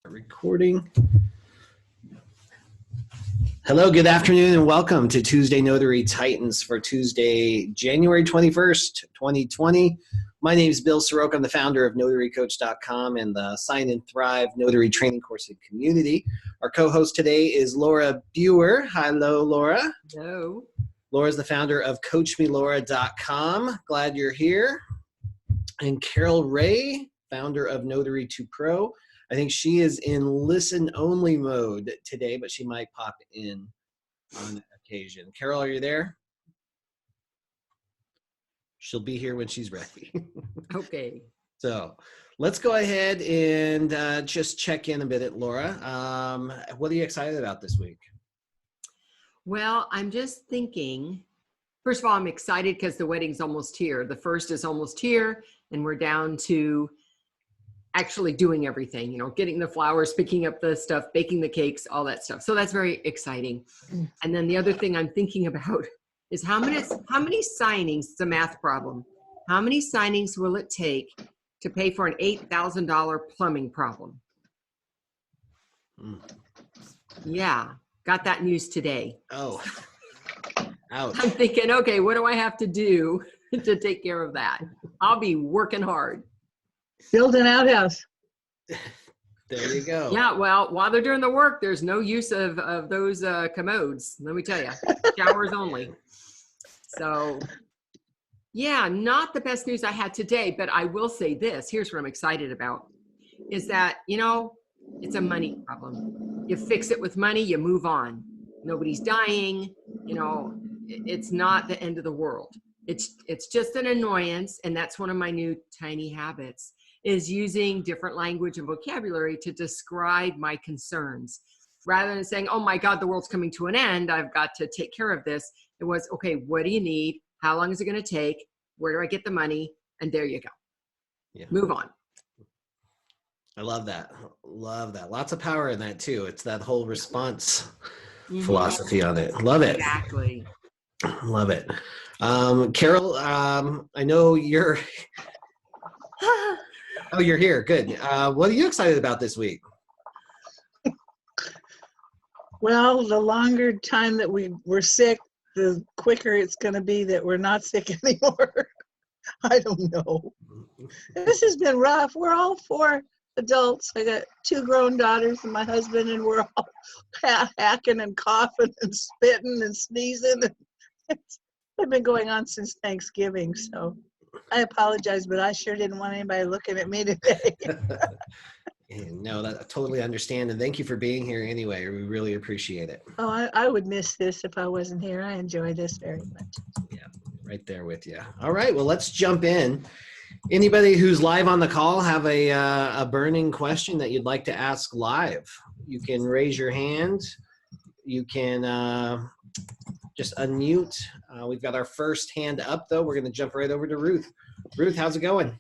Recording. Hello, good afternoon, and welcome to Tuesday Notary Titans for Tuesday, January 21st, 2020. My name is Bill Soroka. I'm the founder of NotaryCoach.com and the Sign and Thrive Notary Training Course and Community. Our co-host today is Laura Biewer. Hello, Laura. Hello. Laura's the founder of CoachMeLaura.com. Glad you're here. And Carol Ray, founder of Notary 2 Pro. I think she is in listen-only mode today, but she might pop in on occasion. Carol, are you there? She'll be here when she's ready. Okay. So let's go ahead and just check in a bit at Laura. What are you excited about this week? Well, I'm just thinking, first of all, I'm excited because the wedding's almost here. The first is almost here, and we're down to actually doing everything, you know, getting the flowers, picking up the stuff, baking the cakes, all that stuff. So that's very exciting. And then the other thing I'm thinking about is how many signings, it's a math problem. How many signings will it take to pay for an $8,000 plumbing problem? Yeah, got that news today. Oh, ouch. I'm thinking, okay, what do I have to do to take care of that? I'll be working hard. Build an outhouse. There you go. Yeah, well, while they're doing the work, there's no use of those commodes. Let me tell you, showers only. So, yeah, not the best news I had today, but I will say this. Here's what I'm excited about, is that, you know, it's a money problem. You fix it with money, you move on. Nobody's dying. You know, it's not the end of the world. It's just an annoyance, and that's one of my new tiny habits, is using different language and vocabulary to describe my concerns. Rather than saying, oh my God, the world's coming to an end, I've got to take care of this. It was, okay, what do you need? How long is it gonna take? Where do I get the money? And there you go. Yeah. Move on. I love that. Love that. Lots of power in that too. It's that whole response philosophy on it. Love it. Exactly. Love it. Carol, I know you're... Oh, you're here. Good. What are you excited about this week? Well, the longer time that we're sick, the quicker it's going to be that we're not sick anymore. I don't know. This has been rough. We're all 4 adults. I got 2 grown daughters and my husband, and we're all hacking and coughing and spitting and sneezing. It's been going on since Thanksgiving, so I apologize, but I sure didn't want anybody looking at me today. No, I totally understand, and thank you for being here anyway. We really appreciate it. Oh, I would miss this if I wasn't here. I enjoy this very much. Yeah, right there with you. All right, well, let's jump in. Anybody who's live on the call have a burning question that you'd like to ask live? You can raise your hand. You can just unmute. We've got our first hand up, though. We're going to jump right over to Ruth. Ruth, how's it going?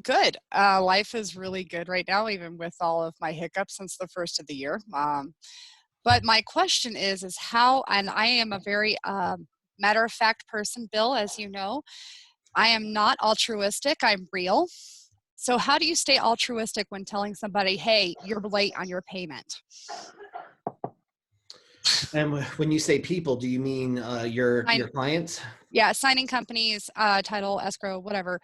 Good. Life is really good right now, even with all of my hiccups since the first of the year. But my question is how, and I am a very matter-of-fact person, Bill, as you know. I am not altruistic. I'm real. So how do you stay altruistic when telling somebody, hey, you're late on your payment? And when you say people, do you mean your clients? Yeah, signing companies, title, escrow, whatever.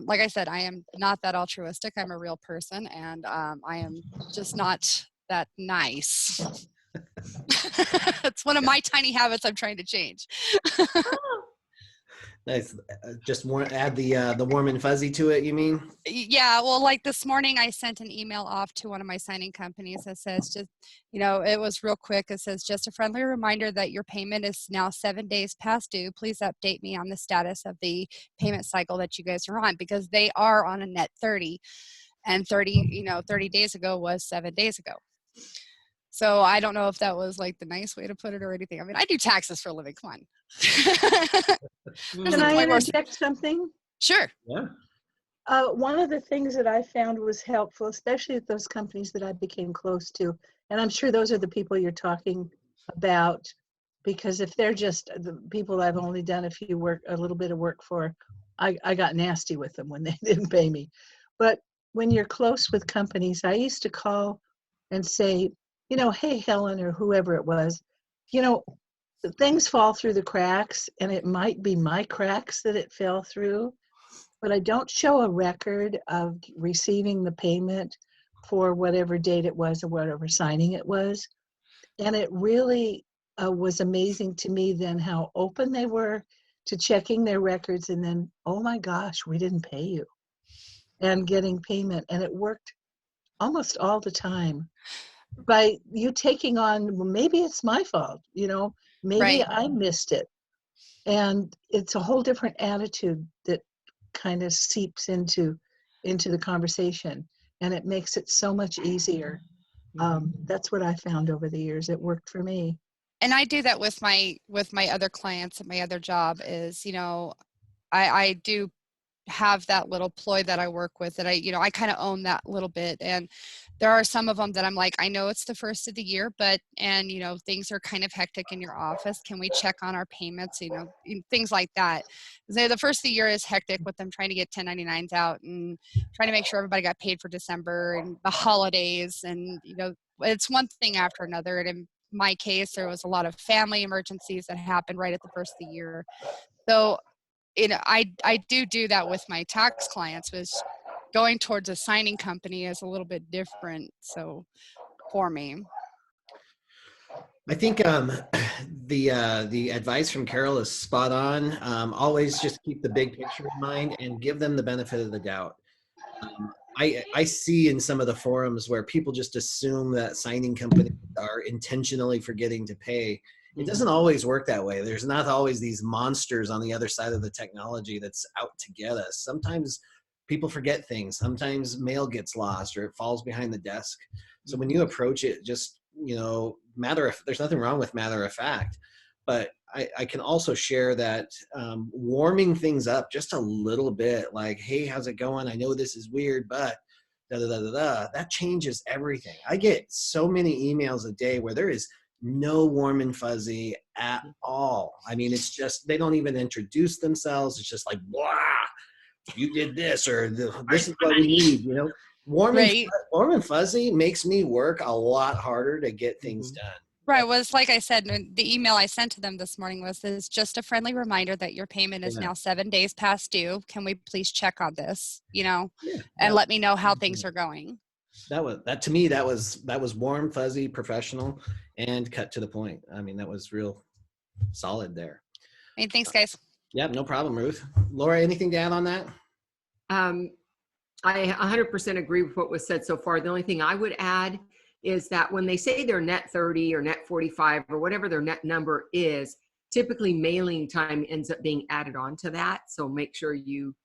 Like I said, I am not that altruistic. I'm a real person, and I am just not that nice. It's one of my tiny habits I'm trying to change. Nice. Just add the warm and fuzzy to it, you mean? Yeah, well, like this morning I sent an email off to one of my signing companies that says, just, you know, it was real quick. It says, just a friendly reminder that your payment is now 7 days past due. Please update me on the status of the payment cycle that you guys are on, because they are on a net 30, and 30 days ago was 7 days ago. So I don't know if that was like the nice way to put it or anything. I mean, I do taxes for a living. Come on. Can I interject something? Sure. Yeah. One of the things that I found was helpful, especially at those companies that I became close to, and I'm sure those are the people you're talking about, because if they're just the people I've only done a little bit of work for, I got nasty with them when they didn't pay me. But when you're close with companies, I used to call and say, hey, Helen, or whoever it was, you know, things fall through the cracks, and it might be my cracks that it fell through, but I don't show a record of receiving the payment for whatever date it was or whatever signing it was. And it really was amazing to me then how open they were to checking their records, and then, oh my gosh, we didn't pay you, and getting payment. And it worked almost all the time by you taking on, well, maybe it's my fault, maybe Right. I missed it. And it's a whole different attitude that kind of seeps into the conversation, and it makes it so much easier. That's what I found over the years. It worked for me. And I do that with my other clients at my other job is, I do have that little ploy that I work with that I kind of own that little bit. And there are some of them that I'm like, I know it's the first of the year, and things are kind of hectic in your office. Can we check on our payments? Things like that. The first of the year is hectic with them trying to get 1099s out and trying to make sure everybody got paid for December and the holidays. And, it's one thing after another. And in my case, there was a lot of family emergencies that happened right at the first of the year. So, I do that with my tax clients, which going towards a signing company is a little bit different. So for me. I think the advice from Carol is spot on. Always just keep the big picture in mind and give them the benefit of the doubt. I see in some of the forums where people just assume that signing companies are intentionally forgetting to pay. It doesn't always work that way. There's not always these monsters on the other side of the technology that's out to get us. Sometimes people forget things. Sometimes mail gets lost or it falls behind the desk. So when you approach it, just, there's nothing wrong with matter of fact, but I can also share that warming things up just a little bit, like, hey, how's it going? I know this is weird, but that changes everything. I get so many emails a day where there is no warm and fuzzy at all. I mean, it's just, they don't even introduce themselves. It's just like, wow, you did this, or this is what we need, Warm and fuzzy makes me work a lot harder to get things done. Right. Was like I said, the email I sent to them this morning was just a friendly reminder that your payment is now 7 days past due. Can we please check on this, and let me know how things are going. That to me, that was warm, fuzzy, professional, and cut to the point. I mean, that was real solid there. Hey, thanks, guys. Yeah, no problem, Ruth. Laura, anything to add on that? I 100% agree with what was said so far. The only thing I would add is that when they say they're net 30 or net 45 or whatever their net number is, typically mailing time ends up being added on to that. So make sure you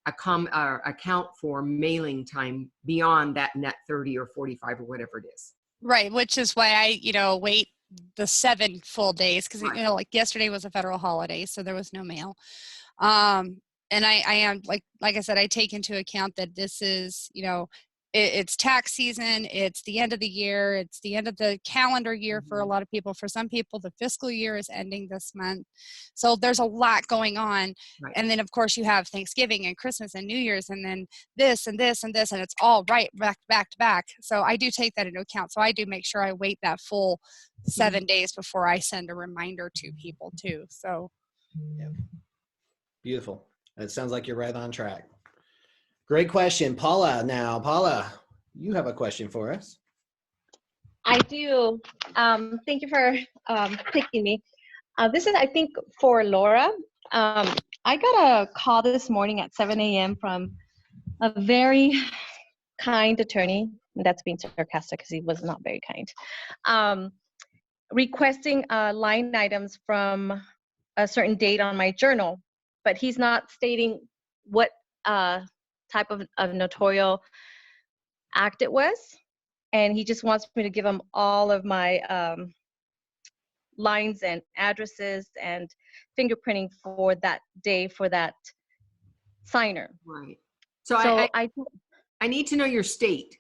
account for mailing time beyond that net 30 or 45 or whatever it is. Right, which is why I, wait the 7 full days because, like yesterday was a federal holiday, so there was no mail. And I am, like I said, I take into account that this is, it's tax season, it's the end of the year, it's the end of the calendar year for a lot of people. For some people, the fiscal year is ending this month. So there's a lot going on. Right. And then, of course, you have Thanksgiving and Christmas and New Year's, and then this and this and this, and it's all right back to back. So I do take that into account. So I do make sure I wait that full 7 days before I send a reminder to people too. So. Yeah. Beautiful. It sounds like you're right on track. Great question. Paula, you have a question for us. I do. Thank you for picking me. This is, I think, for Laura. I got a call this morning at 7 a.m. from a very kind attorney. And that's being sarcastic because he was not very kind. Requesting line items from a certain date on my journal, but he's not stating what type of notarial act it was. And he just wants me to give him all of my lines and addresses and fingerprinting for that day for that signer. Right. So I need to know your state.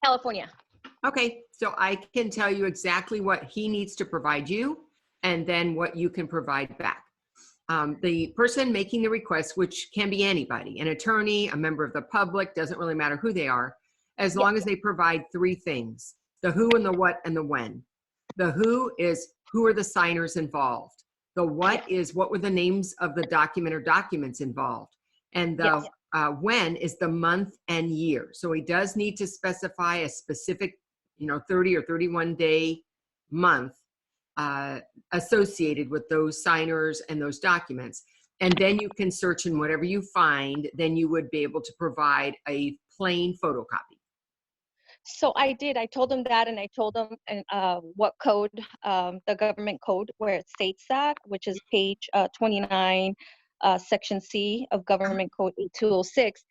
California. Okay. So I can tell you exactly what he needs to provide you and then what you can provide back. The person making the request, which can be anybody, an attorney, a member of the public, doesn't really matter who they are, as long as they provide 3 things. the who and the what and the when. The who is who are the signers involved. The what is what were the names of the document or documents involved. And the when is the month and year. So he does need to specify a specific, 30 or 31 day month associated with those signers and those documents. And then you can search, and whatever you find, then you would be able to provide a plain photocopy. So I did. I told them that, and I told them what code, the government code, where it states that, which is page 29, section C of Government Code 8206.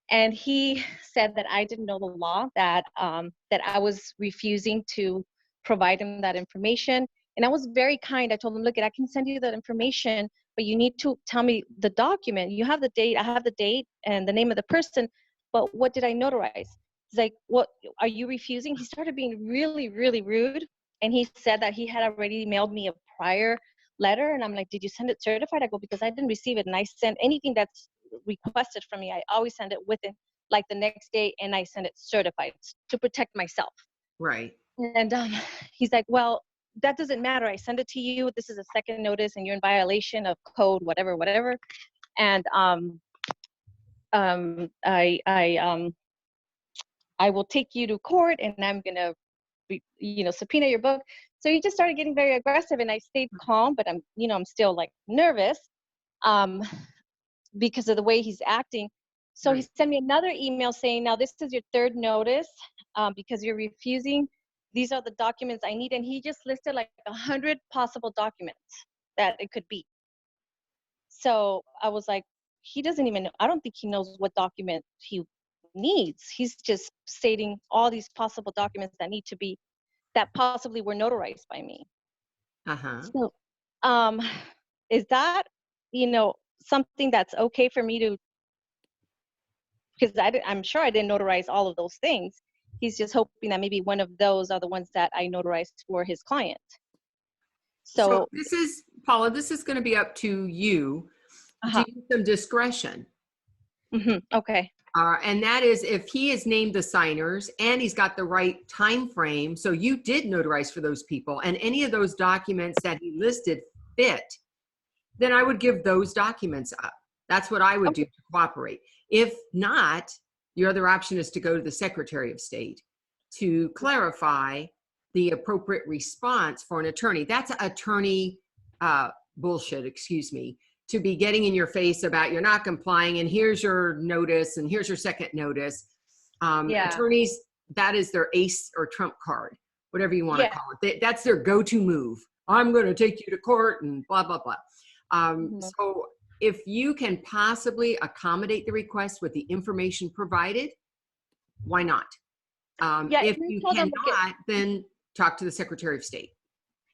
And he said that I didn't know the law, that that I was refusing to provide him that information. And I was very kind. I told him, look, I can send you that information, but you need to tell me the document. You have the date. I have the date and the name of the person, but what did I notarize? He's like, what, are you refusing? He started being really, really rude. And he said that he had already mailed me a prior letter. And I'm like, did you send it certified? I go, because I didn't receive it. And I send anything that's requested from me, I always send it within like the next day, and I send it certified to protect myself. Right. And he's like, well, that doesn't matter. I send it to you. This is a second notice, and you're in violation of code, whatever. And I will take you to court, and I'm gonna, subpoena your book. So he just started getting very aggressive, and I stayed calm, but I'm still like nervous. Because of the way he's acting. So Right. he sent me another email saying, now this is your third notice because you're refusing. These are the documents I need. And he just listed like 100 possible documents that it could be. So I was like, he doesn't even know. I don't think he knows what document he needs. He's just stating all these possible documents that possibly were notarized by me. Uh-huh. So is that, something that's okay for me to, because I'm sure I didn't notarize all of those things. He's just hoping that maybe one of those are the ones that I notarized for his client. So this is, Paula, this is going to be up to you to use some discretion. Okay. And that is if he has named the signers and he's got the right time frame. So you did notarize for those people, and any of those documents that he listed fit, then I would give those documents up. That's what I would do to cooperate. If not, your other option is to go to the Secretary of State to clarify the appropriate response for an attorney. That's attorney bullshit, excuse me, to be getting in your face about you're not complying and here's your notice and here's your second notice. Attorneys, that is their ace or trump card, whatever you want to call it. That's their go-to move. I'm going to take you to court and blah, blah, blah. So if you can possibly accommodate the request with the information provided, why not? If you cannot, then talk to the Secretary of State.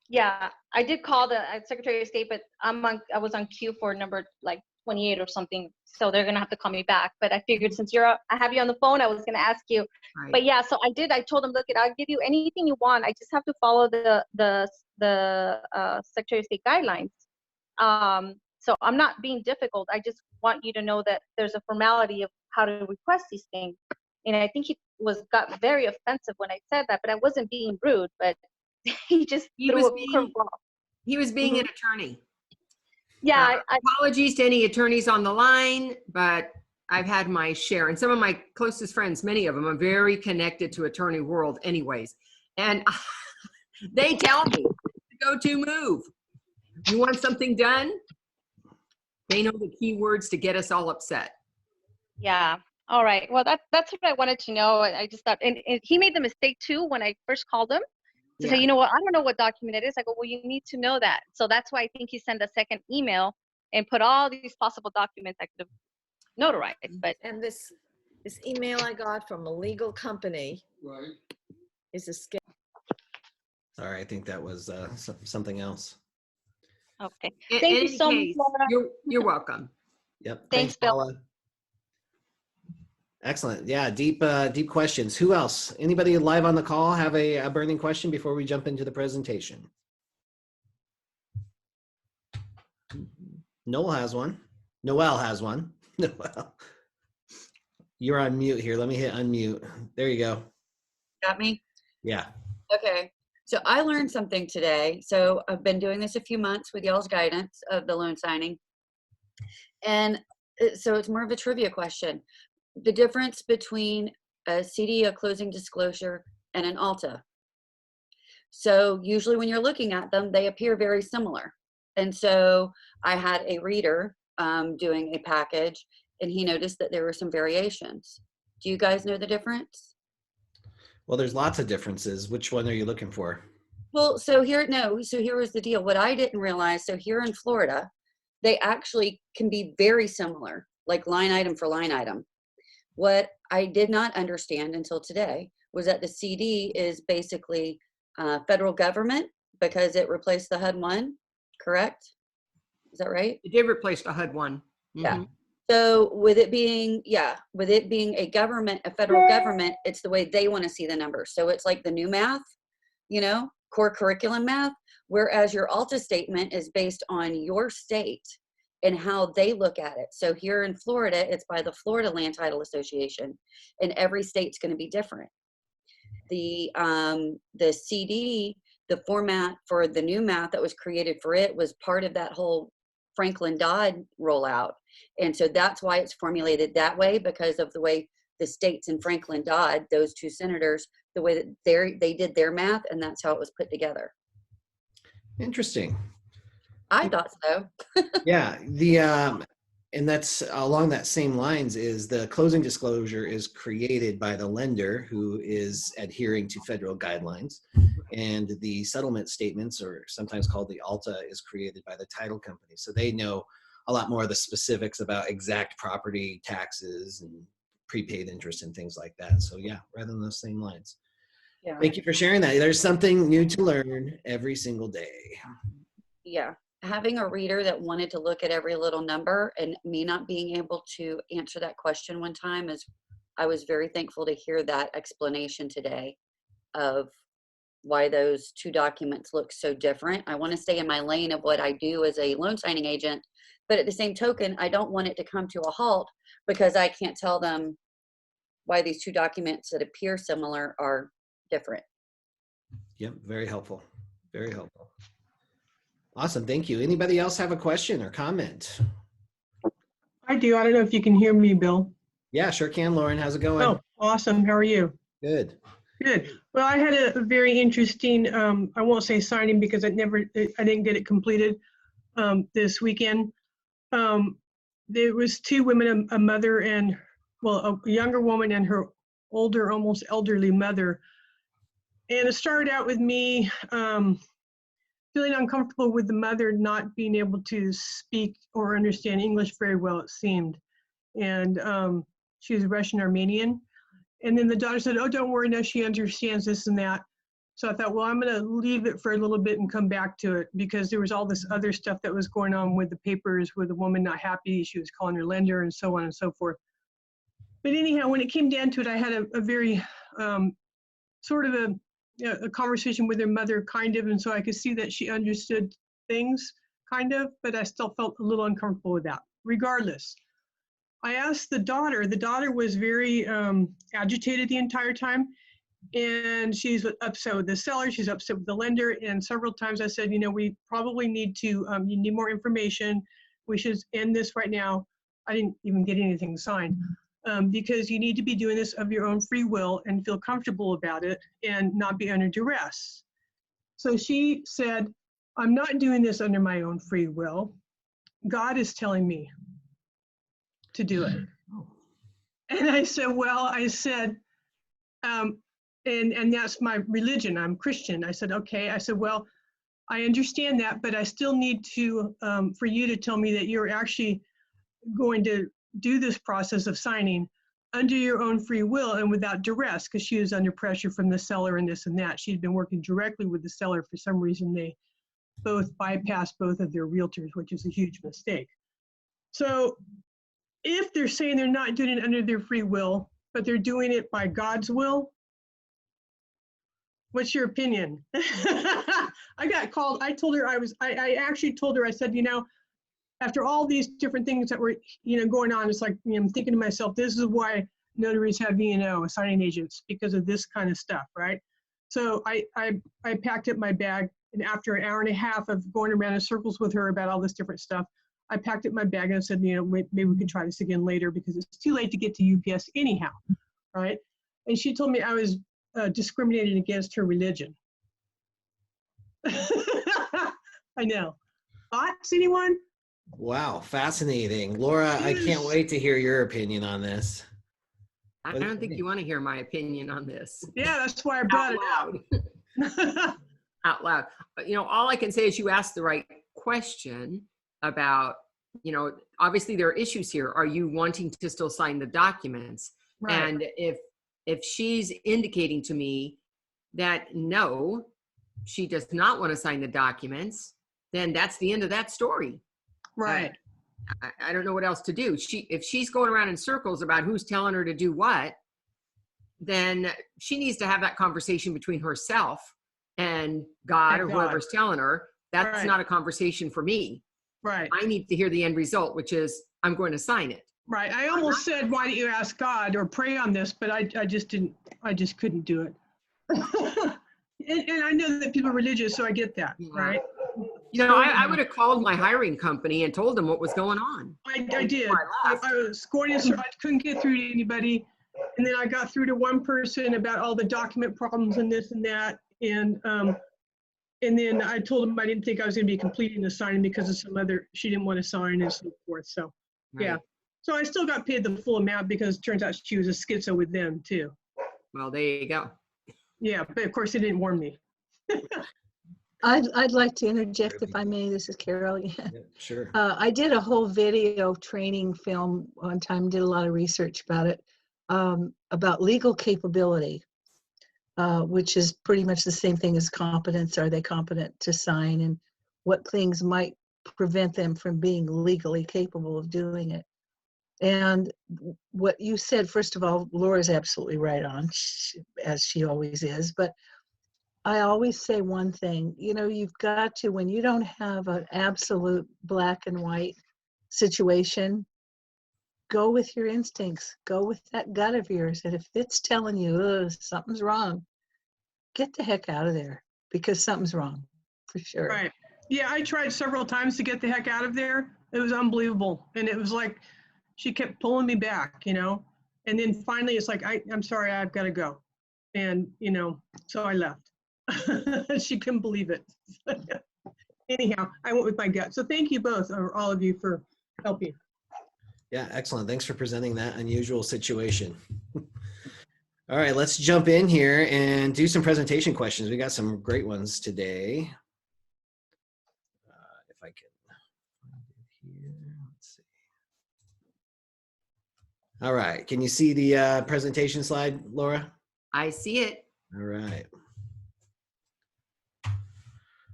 Yeah, I did call the Secretary of State, but I was on queue for number like 28 or something, so they're gonna have to call me back. But I figured since I have you on the phone, I was gonna ask you. Right. But yeah, so I told them, look, I'll give you anything you want. I just have to follow the Secretary of State guidelines. So I'm not being difficult. I just want you to know that there's a formality of how to request these things. And I think he got very offensive when I said that, but I wasn't being rude, but he just threw a curveball. He was being an attorney. Yeah. Apologies to any attorneys on the line, but I've had my share. And some of my closest friends, many of them are very connected to attorney world anyways. And they tell me the go-to move. You want something done? They know the key words to get us all upset. Yeah. All right. Well, that's what I wanted to know. I just thought, and he made the mistake too when I first called him to say, you know what, I don't know what document it is. I go, well, you need to know that. So that's why I think he sent a second email and put all these possible documents I could have notarized. But and this email I got from a legal company is a scam. Sorry, I think that was something else. okay. Thank you so much, Laura. You're welcome. Yep. Thanks, Bill. Paula. Excellent. Yeah, deep questions. Who else? Anybody live on the call have a burning question before we jump into the presentation? Noel has one. Noel has one. Noel. You're on mute here. Let me hit unmute. There you go. Got me? Yeah. Okay. So I learned something today. So I've been doing this a few months with y'all's guidance of the loan signing. And so it's more of a trivia question. The difference between a CD, a closing disclosure, and an Alta. So usually when you're looking at them, they appear very similar. And so I had a reader doing a package, and he noticed that there were some variations. Do you guys know the difference? Well, there's lots of differences. Which one are you looking for? Well, so here was the deal. What I didn't realize, so here in Florida, they actually can be very similar, like line item for line item. What I did not understand until today was that the CD is basically federal government because it replaced the HUD-1, correct? Is that right? It did replace the HUD-1. Yeah. So with it being a government, a federal government, it's the way they want to see the numbers. So it's like the new math, core curriculum math, whereas your Alta statement is based on your state and how they look at it. So here in Florida, it's by the Florida Land Title Association, and every state's going to be different. The CD, the format for the new math that was created for it was part of that whole Franklin Dodd rollout. And so that's why it's formulated that way, because of the way the states and Franklin Dodd, those two senators, the way that they did their math, and that's how it was put together. Interesting. I thought so. Yeah, and that's along that same lines is the closing disclosure is created by the lender who is adhering to federal guidelines, and the settlement statements, or sometimes called the Alta, is created by the title company. So they know a lot more of the specifics about exact property taxes and prepaid interest and things like that. So yeah, right on those same lines. Yeah. Thank you for sharing that. There's something new to learn every single day. Yeah. Having a reader that wanted to look at every little number, and me not being able to answer that question one time, I was very thankful to hear that explanation today of why those two documents look so different. I want to stay in my lane of what I do as a loan signing agent, but at the same token, I don't want it to come to a halt because I can't tell them why these two documents that appear similar are different. Yep, very helpful. Very helpful. Awesome, thank you. Anybody else have a question or comment? I do. I don't know if you can hear me, Bill. Yeah, sure can, Lauren. How's it going? Oh, awesome. How are you? Good. Good. Well, I had a very interesting, I won't say signing because I didn't get it completed this weekend. There was two women, a mother and, well, a younger woman and her older, almost elderly mother. And it started out with me feeling uncomfortable with the mother not being able to speak or understand English very well, it seemed. And she was Russian Armenian. And then the daughter said, oh, don't worry, no, she understands this and that. So I thought, well, I'm going to leave it for a little bit and come back to it, because there was all this other stuff that was going on with the papers, with the woman not happy. She was calling her lender and so on and so forth. But anyhow, when it came down to it, I had a very sort of a conversation with her mother, kind of, and so I could see that she understood things, kind of, but I still felt a little uncomfortable with that. Regardless, I asked the daughter. The daughter was very agitated the entire time, and she's upset with the seller. She's upset with the lender, and several times I said, we probably need to, you need more information. We should end this right now. I didn't even get anything signed. Because you need to be doing this of your own free will and feel comfortable about it and not be under duress. So she said, I'm not doing this under my own free will. God is telling me to do it. And I said, well, and that's my religion. I'm Christian. I said, okay. I said, well, I understand that, but I still need to, for you to tell me that you're actually going to do this process of signing under your own free will and without duress, because she was under pressure from the seller and this and that. She'd been working directly with the seller. For some reason, they both bypassed both of their realtors, which is a huge mistake. So if they're saying they're not doing it under their free will, but they're doing it by God's will, what's your opinion? I got called. I told her I actually told her, I said, after all these different things that were, going on, it's like, I'm thinking to myself, this is why notaries have E&O, signing agents, because of this kind of stuff, right? So I packed up my bag, and after an hour and a half of going around in circles with her about all this different stuff, I packed up my bag and I said, you know, maybe we can try this again later because it's too late to get to UPS anyhow, right? And she told me I was discriminating against her religion. I know. Thoughts, anyone? Wow, fascinating. Laura, I can't wait to hear your opinion on this. I don't think you want to hear my opinion on this. Yeah, that's why I brought Out it loud. up. Out loud. But, you know, all I can say is you asked the right question about, you know, obviously there are issues here. Are you wanting to still sign the documents? Right. And if she's indicating to me that no, she does not want to sign the documents, then that's the end of that story. Right. I don't know what else to do. If she's going around in circles about who's telling her to do what, then she needs to have that conversation between herself and God or whoever's telling her. That's Right. not a conversation for me. Right. I need to hear the end result, which is I'm going to sign it. Right. I almost said, why don't you ask God or pray on this? But I just didn't, I just couldn't do it. and I know that people are religious, so I get that. Right. You know, I would have called my hiring company and told them what was going on. I did. I was going in, I couldn't get through to anybody. And then I got through to one person about all the document problems and this and that. And then I told him I didn't think I was going to be completing the signing because of some other, she didn't want to sign and so forth. So, yeah. Right. So I still got paid the full amount because it turns out she was a schizo with them too. Well, there you go. Yeah, but of course it didn't warn me. I'd like to interject if I may. This is Carol again. Yeah, sure. I did a whole video training film one time, did a lot of research about it, about legal capability, which is pretty much the same thing as competence. Are they competent to sign, and what things might prevent them from being legally capable of doing it? And what you said, first of all, Laura's absolutely right on, as she always is, but I always say one thing, you know, you've got to, when you don't have an absolute black and white situation, go with your instincts, go with that gut of yours. And if it's telling you something's wrong, get the heck out of there, because something's wrong for sure. Right. Yeah, I tried several times to get the heck out of there. It was unbelievable. And it was like, she kept pulling me back, you know, and then finally it's like, I'm sorry, I've got to go. And, you know, so I left. She couldn't believe it. Anyhow, I went with my gut. So thank you both, or all of you, for helping. Yeah, excellent. Thanks for presenting that unusual situation. All right, let's jump in here and do some presentation questions. We got some great ones today. If I can find it here, let's see. All right, can you see the presentation slide, Laura? I see it. All right.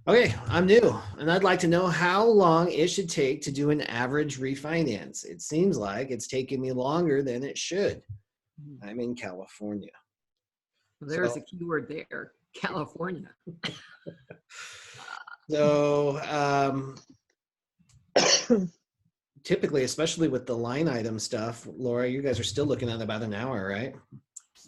Okay, I'm new, and I'd like to know how long it should take to do an average refinance. It seems like it's taking me longer than it should. I'm in California. Well, there's a keyword there, California. So typically, especially with the line item stuff, Laura, you guys are still looking at about an hour, right?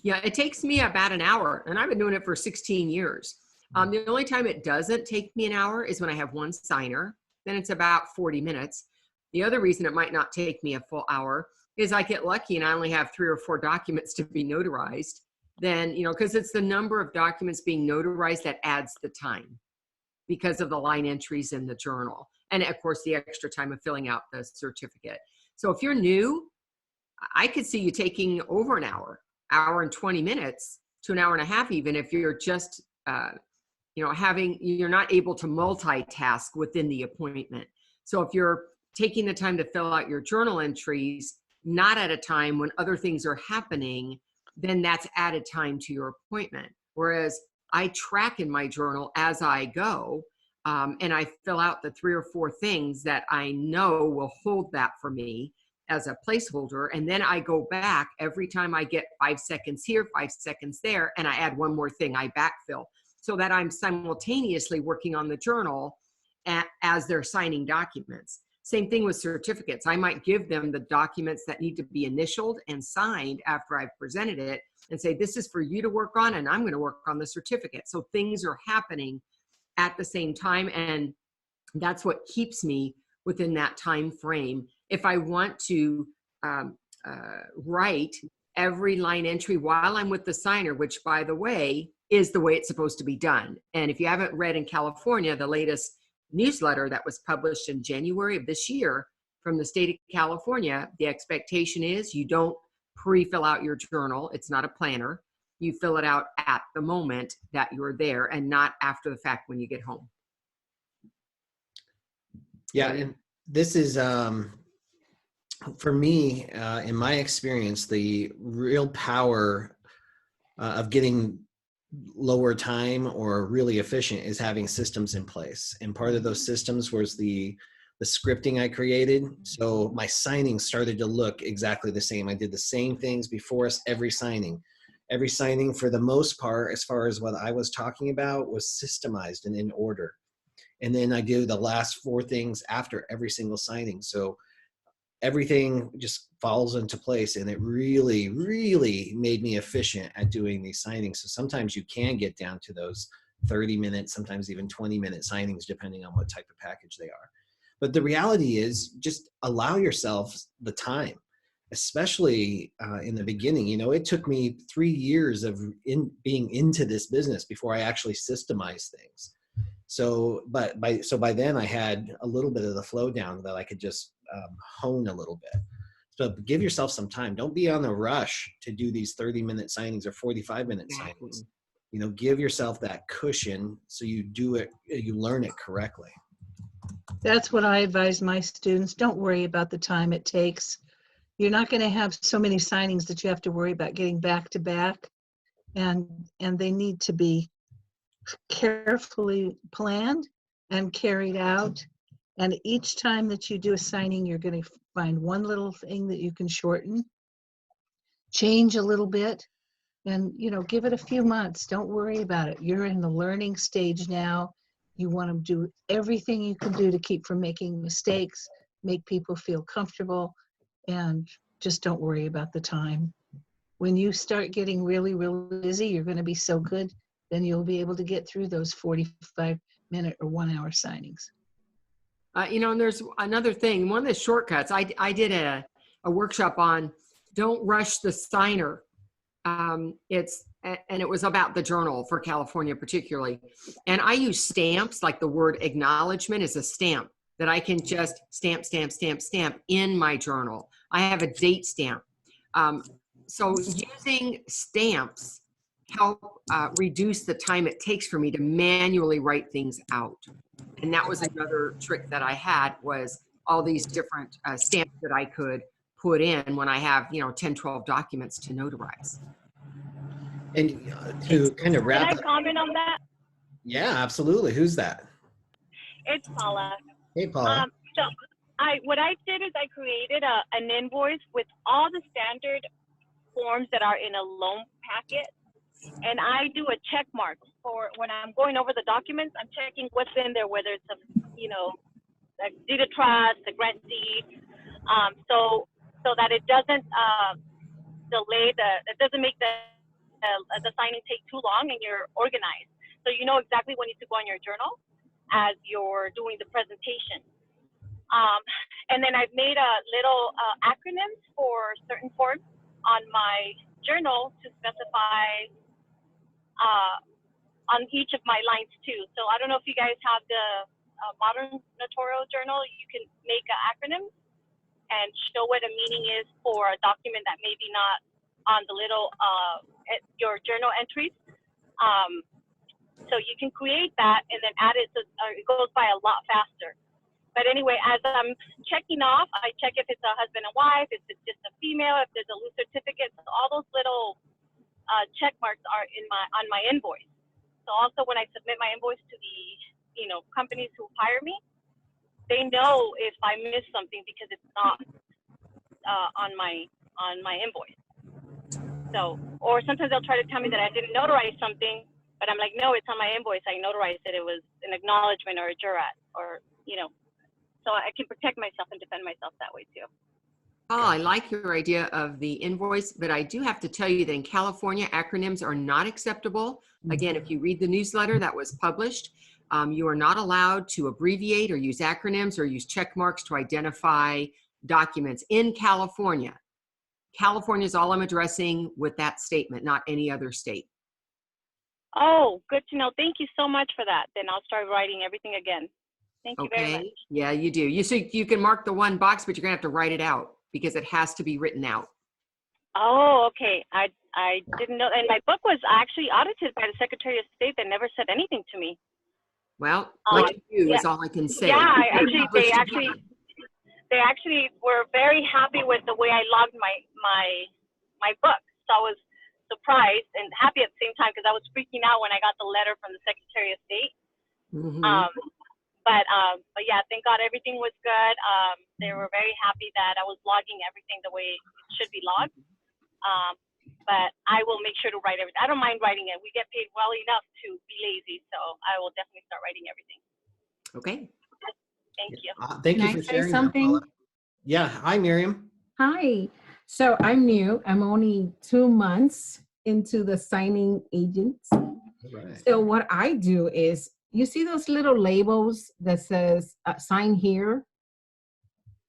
Yeah, it takes me about an hour, and I've been doing it for 16 years. The only time it doesn't take me an hour is when I have one signer. Then it's about 40 minutes. The other reason it might not take me a full hour is I get lucky and I only have 3 or 4 documents to be notarized. Then, you know, because it's the number of documents being notarized that adds the time because of the line entries in the journal. And of course, the extra time of filling out the certificate. So if you're new, I could see you taking over an hour and 20 minutes to an hour and a half, even if you're just, you know, you're not able to multitask within the appointment. So if you're taking the time to fill out your journal entries, not at a time when other things are happening, then that's added time to your appointment. Whereas I track in my journal as I go, and I fill out the 3 or 4 things that I know will hold that for me as a placeholder. And then I go back every time I get 5 seconds here, 5 seconds there, and I add one more thing, I backfill, so that I'm simultaneously working on the journal as they're signing documents. Same thing with certificates. I might give them the documents that need to be initialed and signed after I've presented it and say, this is for you to work on, and I'm going to work on the certificate. So things are happening at the same time, and that's what keeps me within that time frame. If I want to write every line entry while I'm with the signer, which, by the way, is the way it's supposed to be done. And if you haven't read in California, the latest newsletter that was published in January of this year from the state of California, the expectation is you don't pre-fill out your journal. It's not a planner. You fill it out at the moment that you're there and not after the fact when you get home. Yeah, and this is, for me, in my experience, the real power of getting lower time or really efficient is having systems in place. And part of those systems was the scripting I created. So my signings started to look exactly the same. I did the same things before every signing. Every signing, for the most part, as far as what I was talking about, was systemized and in order. And then I do the last 4 things after every single signing. So everything just falls into place, and it really, really made me efficient at doing these signings. So sometimes you can get down to those 30 minutes, sometimes even 20-minute signings, depending on what type of package they are. But the reality is, just allow yourself the time, especially in the beginning. You know, it took me 3 years of being into this business before I actually systemized things. So, but by then I had a little bit of the flow down that I could just hone a little bit. So give yourself some time. Don't be on a rush to do these 30-minute signings or 45-minute signings. You know, give yourself that cushion so you do it, you learn it correctly. That's what I advise my students. Don't worry about the time it takes. You're not going to have so many signings that you have to worry about getting back to back, and they need to be carefully planned and carried out. And each time that you do a signing, you're going to find one little thing that you can shorten, change a little bit, and, you know, give it a few months. Don't worry about it. You're in the learning stage now. You want to do everything you can do to keep from making mistakes, make people feel comfortable, and just don't worry about the time. When you start getting really, really busy, you're going to be so good, then you'll be able to get through those 45-minute or 1-hour signings. You know, and there's another thing. One of the shortcuts, I did a workshop on don't rush the signer. And it was about the journal for California particularly. And I use stamps, like the word acknowledgement is a stamp that I can just stamp, stamp, stamp, stamp in my journal. I have a date stamp. So using stamps help reduce the time it takes for me to manually write things out. And that was another trick that I had, was all these different stamps that I could put in when I have, you know, 10, 12 documents to notarize. And to kind of wrap Can I up. comment on that? Yeah, absolutely. Who's that? It's Paula. Hey, Paula. So what I did is I created an invoice with all the standard forms that are in a loan packet. And I do a check mark for when I'm going over the documents. I'm checking what's in there, whether it's a, you know, a deed of trust, a grant deed, so that it doesn't delay it doesn't make the signing take too long, and you're organized. So you know exactly what needs to go on your journal as you're doing the presentation. And then I've made a little acronyms for certain forms on my journal to specify on each of my lines too. So I don't know if you guys have the modern notarial journal. You can make an acronym and show what a meaning is for a document that maybe not on the little your journal entries. So you can create that and then add it so it goes by a lot faster. But anyway, as I'm checking off, I check if it's a husband and wife, if it's just a female, if there's a loose certificate. So all those little check marks are on my invoice. So also when I submit my invoice to the, you know, companies who hire me, they know if I miss something because it's not on my invoice. So, or sometimes they'll try to tell me that I didn't notarize something, but I'm like, no, it's on my invoice. I notarized it. It was an acknowledgement or a jurat, or, you know. so I can protect myself and defend myself that way too. Oh, I like your idea of the invoice, but I do have to tell you that in California, acronyms are not acceptable. Again, if you read the newsletter that was published, you are not allowed to abbreviate or use acronyms or use check marks to identify documents in California. California is all I'm addressing with that statement, not any other state. Oh, good to know. Thank you so much for that. Then I'll start writing everything again. Thank you very much. Okay? Yeah, you do. So you can mark the one box, but you're gonna have to write it out because it has to be written out. Oh, okay. I didn't know. And my book was actually audited by the Secretary of State that never said anything to me. Well, look at you Yeah. is all I can say. Yeah, Published they actually were very happy with the way I logged my book. So I was surprised and happy at the same time because I was freaking out when I got the letter from the Secretary of State. Mhm. But yeah, thank God everything was good. They were very happy that I was logging everything the way it should be logged. But I will make sure to write everything. I don't mind writing it. We get paid well enough to be lazy, so I will definitely start writing everything. Okay. Thank you. Thank Can you I for say sharing that, something? Paula. Yeah. Hi, Miriam. Hi. So I'm new. I'm only 2 months into the signing agents. All right. So what I do is, you see those little labels that says sign here?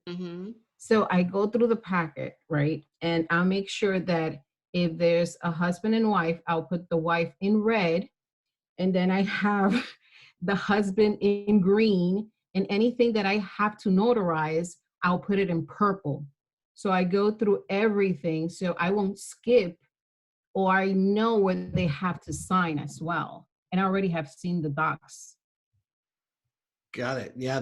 Mm-hmm. So I go through the packet, right? And I'll make sure that if there's a husband and wife, I'll put the wife in red. And then I have the husband in green. And anything that I have to notarize, I'll put it in purple. So I go through everything so I won't skip, or I know where they have to sign as well. And I already have seen the docs. Got it. Yeah,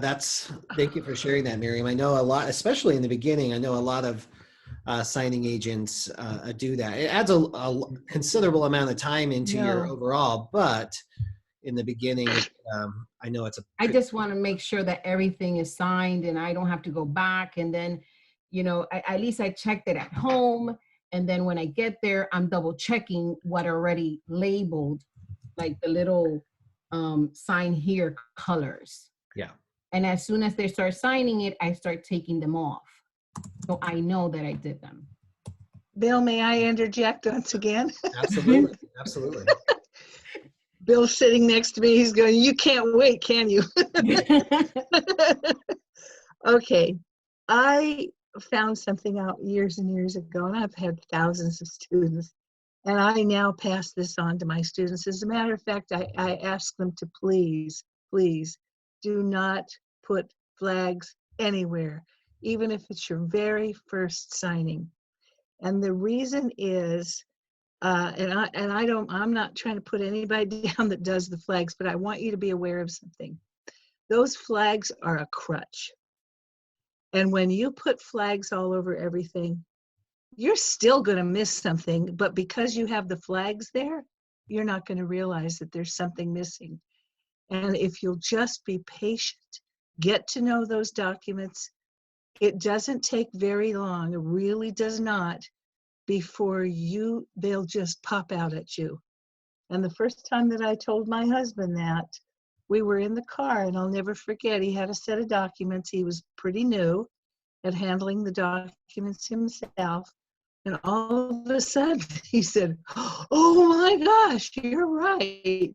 thank you for sharing that, Miriam. I know a lot, especially in the beginning, I know a lot of signing agents do that. It adds a considerable amount of time into your overall, but in the beginning, I know it's I just want to make sure that everything is signed and I don't have to go back. And then, at least I checked it at home. And then when I get there, I'm double checking what already labeled, like the little sign here colors. Yeah. And as soon as they start signing it, I start taking them off. So I know that I did them. Bill, may I interject once again? Absolutely. Absolutely. Bill's sitting next to me. He's going, you can't wait, can you? Okay. I found something out years and years ago, and I've had thousands of students, and I now pass this on to my students. As a matter of fact, I ask them to please do not put flags anywhere, even if it's your very first signing. And the reason is, I'm not trying to put anybody down that does the flags, but I want you to be aware of something. Those flags are a crutch. And when you put flags all over everything, you're still going to miss something, but because you have the flags there, you're not going to realize that there's something missing. And if you'll just be patient, get to know those documents, it doesn't take very long, it really does not, before they'll just pop out at you. And the first time that I told my husband that, we were in the car, and I'll never forget, he had a set of documents. He was pretty new at handling the documents himself. And all of a sudden he said, oh my gosh, you're right.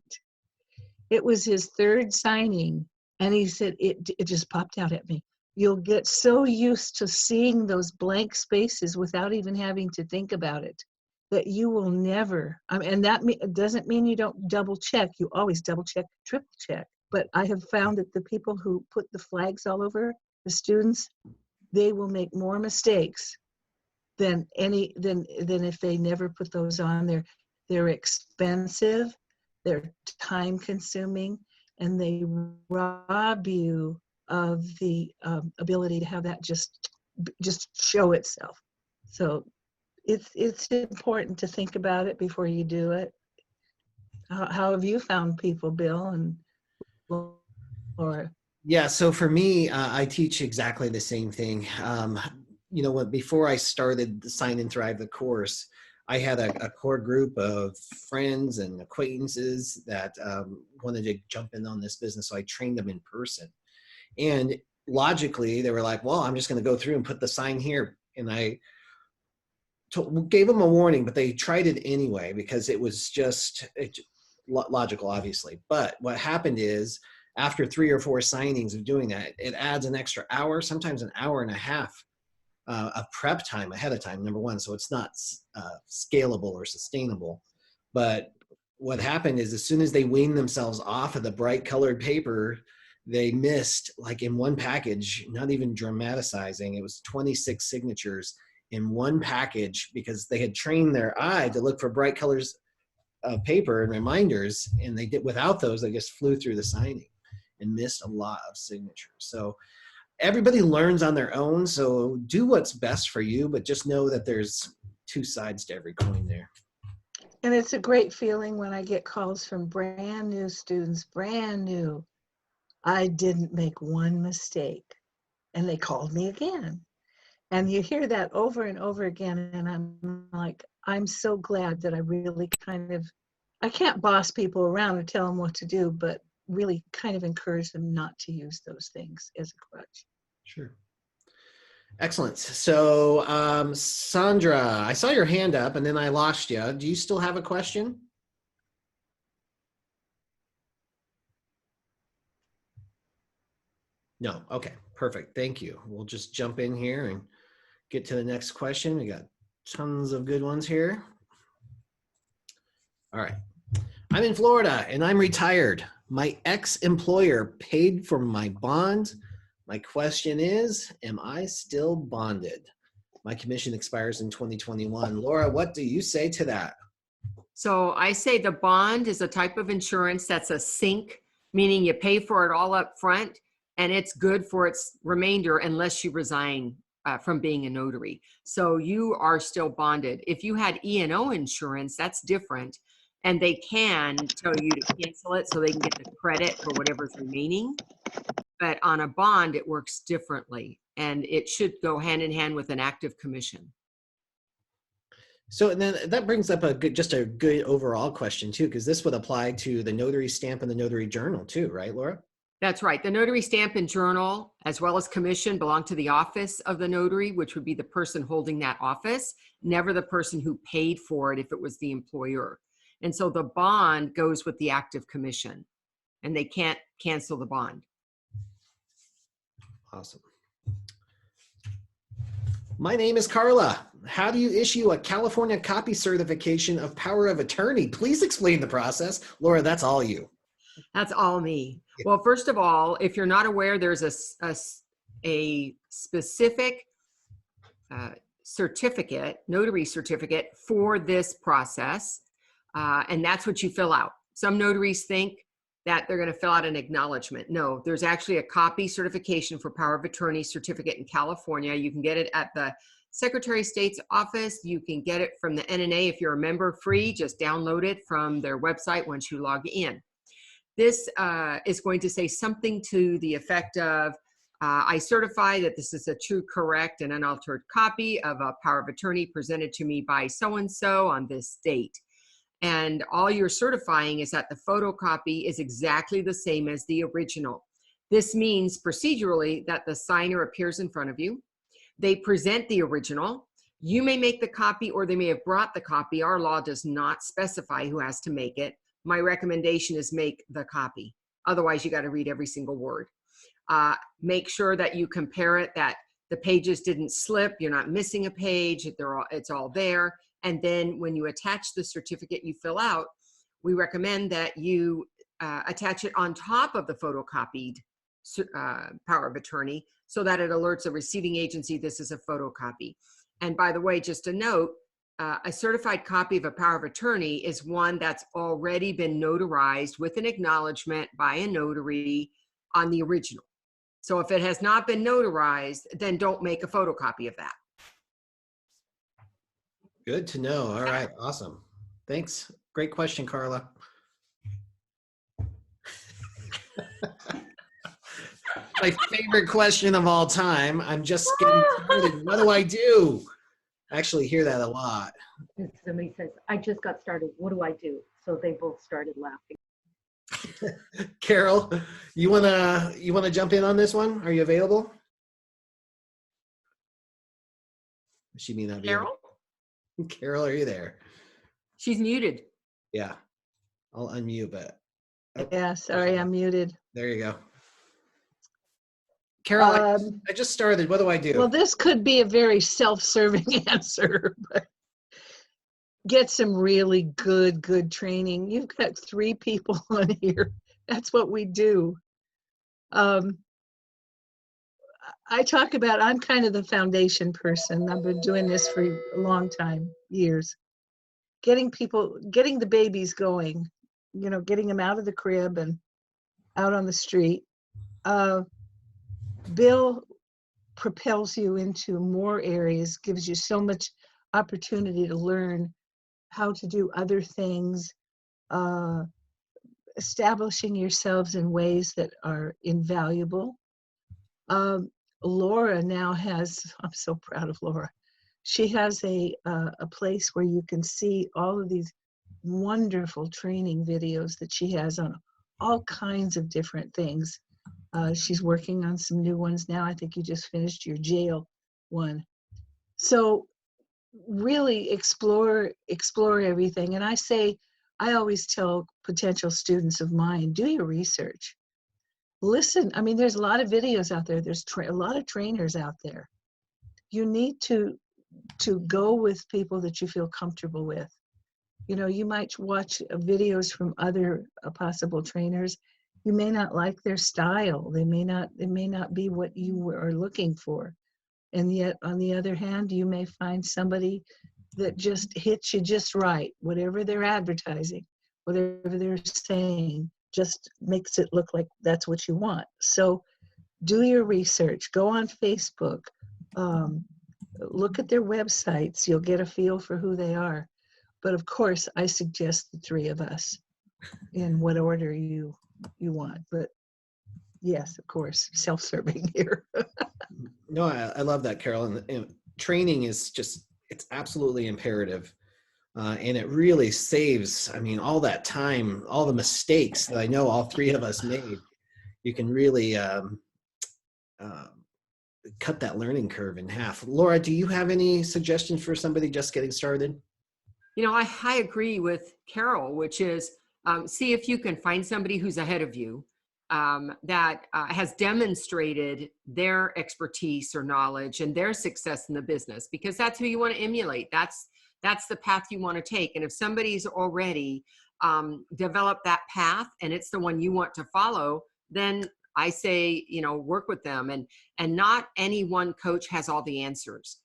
It was his third signing. And he said, it just popped out at me. You'll get so used to seeing those blank spaces without even having to think about it, that you will never, and that doesn't mean you don't double check. You always double check, triple check. But I have found that the people who put the flags all over, the students, they will make more mistakes than if they never put those on there. They're expensive, they're time consuming, and they rob you of the ability to have that just show itself. So it's important to think about it before you do it. How have you found people, Bill and Laura? Yeah, so for me, I teach exactly the same thing. Before I started the Sign and Thrive the course, I had a core group of friends and acquaintances that wanted to jump in on this business. So I trained them in person. And logically, they were like, well, I'm just going to go through and put the sign here. And I gave them a warning, but they tried it anyway because it was just logical, obviously. But what happened is after 3 or 4 signings of doing that, it adds an extra hour, sometimes an hour and a half of prep time ahead of time, number one. So it's not scalable or sustainable. But what happened is as soon as they weaned themselves off of the bright colored paper, they missed, like in one package, not even dramatizing, it was 26 signatures in one package because they had trained their eye to look for bright colors of paper and reminders, and they did without those. They just flew through the signing and missed a lot of signatures. So everybody learns on their own. So do what's best for you, but just know that there's 2 sides to every coin there. And it's a great feeling when I get calls from brand new students, brand new. I didn't make one mistake. And they called me again. And you hear that over and over again. And I'm like, I'm so glad that I really I can't boss people around and tell them what to do, but really kind of encourage them not to use those things as a crutch. Sure. Excellent. So, Sandra, I saw your hand up and then I lost you. Do you still have a question? No. Okay, perfect. Thank you. We'll just jump in here and get to the next question. We got tons of good ones here. All right. I'm in Florida and I'm retired. My ex-employer paid for my bond. My question is, am I still bonded? My commission expires in 2021. Laura, what do you say to that? So I say the bond is a type of insurance that's a sink, meaning you pay for it all up front and it's good for its remainder unless you resign from being a notary. So you are still bonded. If you had E&O insurance, that's different. And they can tell you to cancel it so they can get the credit for whatever's remaining. But on a bond, it works differently. And it should go hand in hand with an active commission. So then that brings up just a good overall question too, because this would apply to the notary stamp and the notary journal too, right, Laura? That's right. The notary stamp and journal, as well as commission, belong to the office of the notary, which would be the person holding that office, never the person who paid for it if it was the employer. And so the bond goes with the active commission, and they can't cancel the bond. Awesome. My name is Carla. How do you issue a California copy certification of power of attorney? Please explain the process. Laura, that's all you. That's all me. Well, first of all, if you're not aware, there's a specific certificate, notary certificate for this process, and that's what you fill out. Some notaries think that they're going to fill out an acknowledgement. No, there's actually a copy certification for power of attorney certificate in California. You can get it at the Secretary of State's office. You can get it from the NNA if you're a member, free. Just download it from their website once you log in. This is going to say something to the effect of, I certify that this is a true, correct, and unaltered copy of a power of attorney presented to me by so-and-so on this date. And all you're certifying is that the photocopy is exactly the same as the original. This means procedurally that the signer appears in front of you. They present the original. You may make the copy or they may have brought the copy. Our law does not specify who has to make it. My recommendation is make the copy. Otherwise, you got to read every single word. Make sure that you compare it, that the pages didn't slip. You're not missing a page. It's all there. And then when you attach the certificate you fill out, we recommend that you attach it on top of the photocopied power of attorney so that it alerts a receiving agency this is a photocopy. And by the way, just a note, a certified copy of a power of attorney is one that's already been notarized with an acknowledgement by a notary on the original. So if it has not been notarized, then don't make a photocopy of that. Good to know. All right. Awesome. Thanks. Great question, Carla. My favorite question of all time. I'm just getting started. What do I do? I actually hear that a lot. And somebody says, I just got started. What do I do? So they both started laughing. Carol, you wanna jump in on this one? Are you available? She may not be. Carol? Carol, are you there? She's muted. Yeah, I'll unmute, but oh, Yeah, sorry, I'm muted. there you go. Carol, I just started. What do I do? Well, this could be a very self-serving answer, but get some really good training. You've got 3 people on here. That's what we do. I talk about, I'm kind of the foundation person. I've been doing this for a long time, years. Getting the babies going, getting them out of the crib and out on the street. Bill propels you into more areas, gives you so much opportunity to learn how to do other things, establishing yourselves in ways that are invaluable. Laura now has, I'm so proud of Laura. She has a place where you can see all of these wonderful training videos that she has on all kinds of different things. She's working on some new ones now. I think you just finished your jail one. So really explore everything. And I always tell potential students of mine, do your research. Listen, I mean, there's a lot of videos out there. There's a lot of trainers out there. You need to go with people that you feel comfortable with. You might watch videos from other possible trainers. You may not like their style. It may not be what you are looking for. And yet, on the other hand, you may find somebody that just hits you just right. Whatever they're advertising, whatever they're saying, just makes it look like that's what you want. So do your research. Go on Facebook. Look at their websites. You'll get a feel for who they are. But of course, I suggest the 3 of us in what order you want. But yes, of course, self-serving here. No, I love that, Carol. And training is it's absolutely imperative. And it really saves, I mean, all that time, all the mistakes that I know all 3 of us made. You can really cut that learning curve in half. Laura, do you have any suggestions for somebody just getting started? I agree with Carol, which is see if you can find somebody who's ahead of you that has demonstrated their expertise or knowledge and their success in the business, because that's who you want to emulate. That's the path you want to take. And if somebody's already developed that path and it's the one you want to follow, then I say, work with them. And not any one coach has all the answers.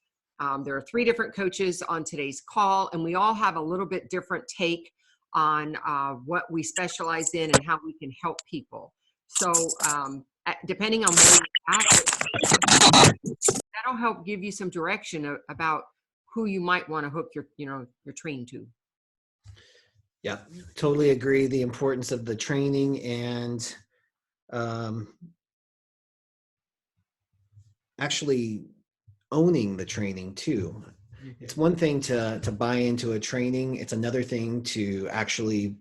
There are 3 different coaches on today's call, and we all have a little bit different take on what we specialize in and how we can help people. So depending on where you're at, that'll help give you some direction about who you might want to hook your train to. Yeah, totally agree. The importance of the training and actually owning the training too. It's one thing to buy into a training. It's another thing to actually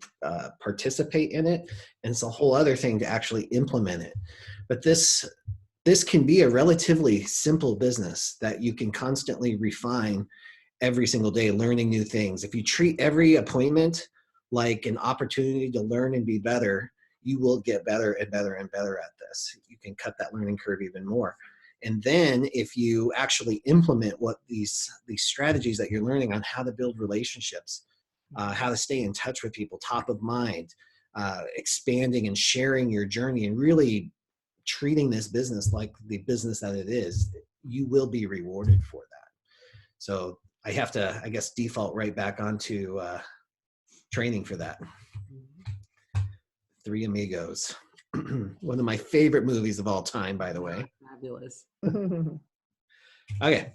participate in it. And it's a whole other thing to actually implement it. But this can be a relatively simple business that you can constantly refine every single day, learning new things. If you treat every appointment like an opportunity to learn and be better, you will get better and better and better at this. You can cut that learning curve even more. And then if you actually implement what these strategies that you're learning on how to build relationships, how to stay in touch with people, top of mind, expanding and sharing your journey and really treating this business like the business that it is, you will be rewarded for that. So I have to, I guess, default right back onto training for that. 3 Amigos. One of my favorite movies of all time, by the way. Fabulous. Okay.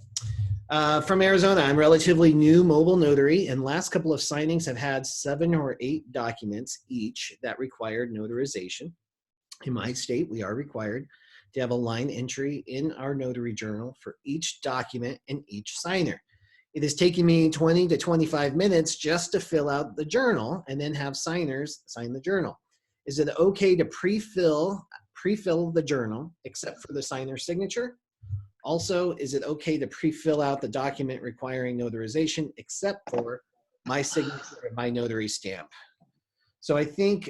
From Arizona, I'm relatively new mobile notary, and last couple of signings have had 7 or 8 documents each that required notarization. In my state, we are required to have a line entry in our notary journal for each document and each signer. It has taken me 20 to 25 minutes just to fill out the journal and then have signers sign the journal. Is it okay to pre-fill the journal except for the signer's signature? Also, is it okay to pre-fill out the document requiring notarization except for my signature and my notary stamp? So I think,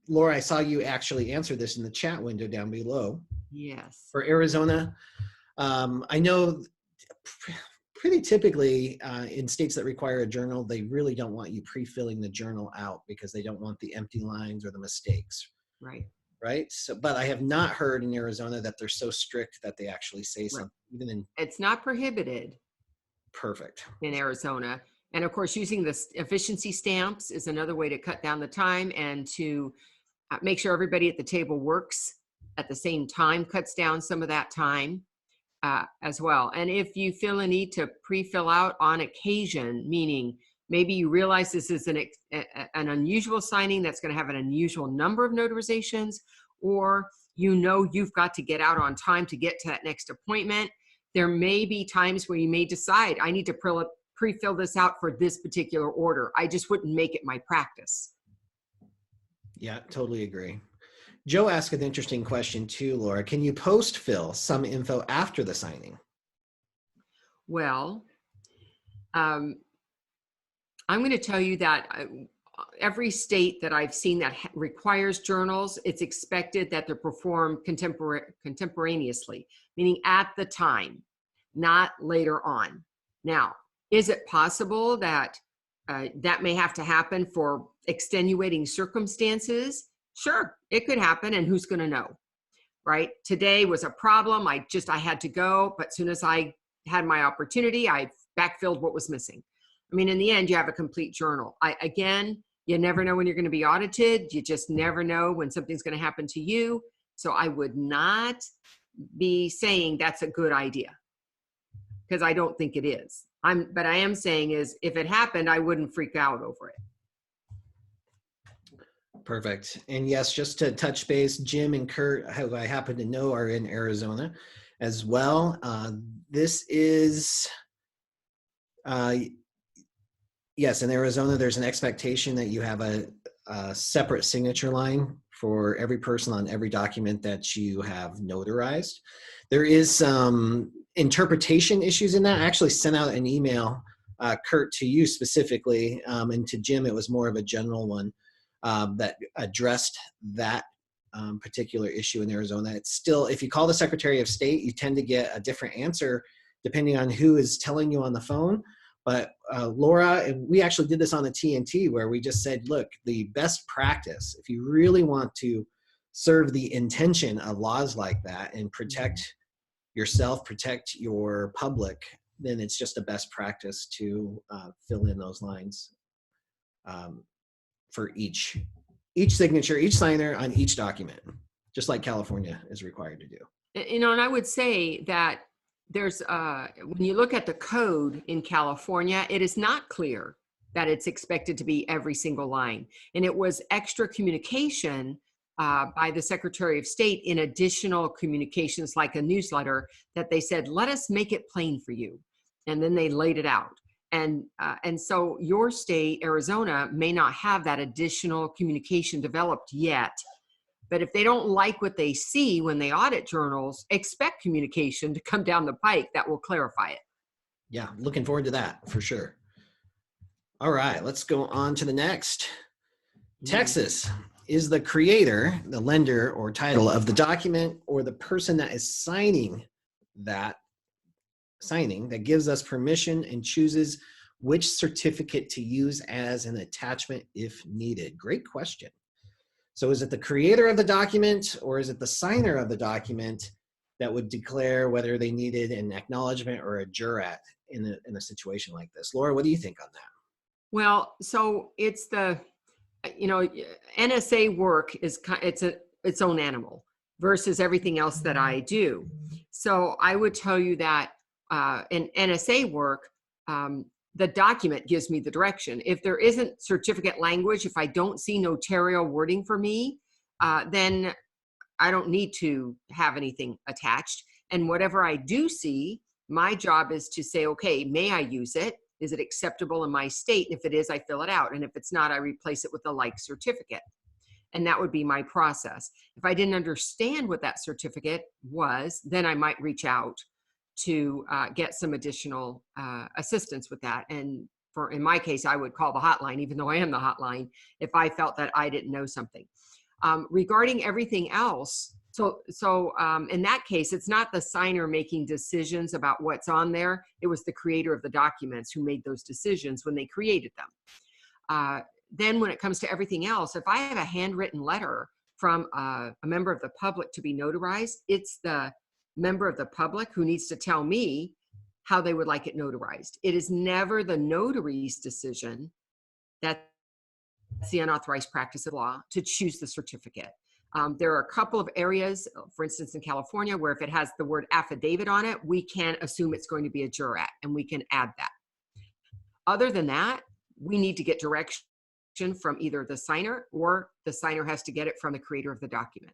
Laura, I saw you actually answer this in the chat window down below. Yes. For Arizona, I know pretty typically in states that require a journal, they really don't want you pre-filling the journal out because they don't want the empty lines or the mistakes. Right. Right. So, but I have not heard in Arizona that they're so strict that they actually say something, even in. It's not prohibited. Perfect. In Arizona. And of course, using the efficiency stamps is another way to cut down the time and to make sure everybody at the table works at the same time, cuts down some of that time as well. And if you feel a need to pre-fill out on occasion, meaning maybe you realize this is an unusual signing that's going to have an unusual number of notarizations, or you know you've got to get out on time to get to that next appointment, there may be times where you may decide, I need to pre-fill this out for this particular order. I just wouldn't make it my practice. Yeah, totally agree. Joe asked an interesting question too, Laura. Can you post-fill some info after the signing? Well, I'm going to tell you that every state that I've seen that requires journals, it's expected that they're performed contemporaneously, meaning at the time, not later on. Now, is it possible that that may have to happen for extenuating circumstances? Sure, it could happen, and who's going to know, right? Today was a problem. I had to go, but as soon as I had my opportunity, I backfilled what was missing. I mean, in the end, you have a complete journal. Again, you never know when you're going to be audited. You just never know when something's going to happen to you. So I would not be saying that's a good idea, because I don't think it is. But I am saying is if it happened, I wouldn't freak out over it. Perfect. And yes, just to touch base, Jim and Kurt, who I happen to know, are in Arizona as well. This is, yes, in Arizona, there's an expectation that you have a separate signature line for every person on every document that you have notarized. There is some interpretation issues in that. I actually sent out an email, Kurt, to you specifically, and to Jim, it was more of a general one that addressed that particular issue in Arizona. It's still, if you call the Secretary of State, you tend to get a different answer depending on who is telling you on the phone. But Laura, and we actually did this on the TNT where we just said, look, the best practice, if you really want to serve the intention of laws like that and protect yourself, protect your public, then it's just a best practice to fill in those lines for each signature, each signer on each document, just like California is required to do. You know, and I would say that there's, when you look at the code in California, it is not clear that it's expected to be every single line. And it was extra communication by the Secretary of State in additional communications like a newsletter that they said, let us make it plain for you. And then they laid it out. And so your state, Arizona, may not have that additional communication developed yet. But if they don't like what they see when they audit journals, expect communication to come down the pike that will clarify it. Yeah, looking forward to that for sure. All right, let's go on to the next. Texas is the creator, the lender or title of the document, or the person that is signing that gives us permission and chooses which certificate to use as an attachment if needed. Great question. So is it the creator of the document or is it the signer of the document that would declare whether they needed an acknowledgement or a jurat in a situation like this? Laura, what do you think on that? Well, so it's the, you know, NSA work is, it's its own animal versus everything else that I do. So I would tell you that in NSA work, the document gives me the direction. If there isn't certificate language, if I don't see notarial wording for me, then I don't need to have anything attached. And whatever I do see, my job is to say, okay, may I use it? Is it acceptable in my state? And if it is, I fill it out. And if it's not, I replace it with a like certificate. And that would be my process. If I didn't understand what that certificate was, then I might reach out to get some additional assistance with that. And in my case, I would call the hotline, even though I am the hotline, if I felt that I didn't know something. Regarding everything else, so in that case, it's not the signer making decisions about what's on there. It was the creator of the documents who made those decisions when they created them. Then when it comes to everything else, if I have a handwritten letter from a member of the public to be notarized, it's the member of the public who needs to tell me how they would like it notarized. It is never the notary's decision. That's the unauthorized practice of law to choose the certificate. There are a couple of areas, for instance, in California, where if it has the word affidavit on it, we can assume it's going to be a jurat, and we can add that. Other than that, we need to get direction from either the signer, or the signer has to get it from the creator of the document.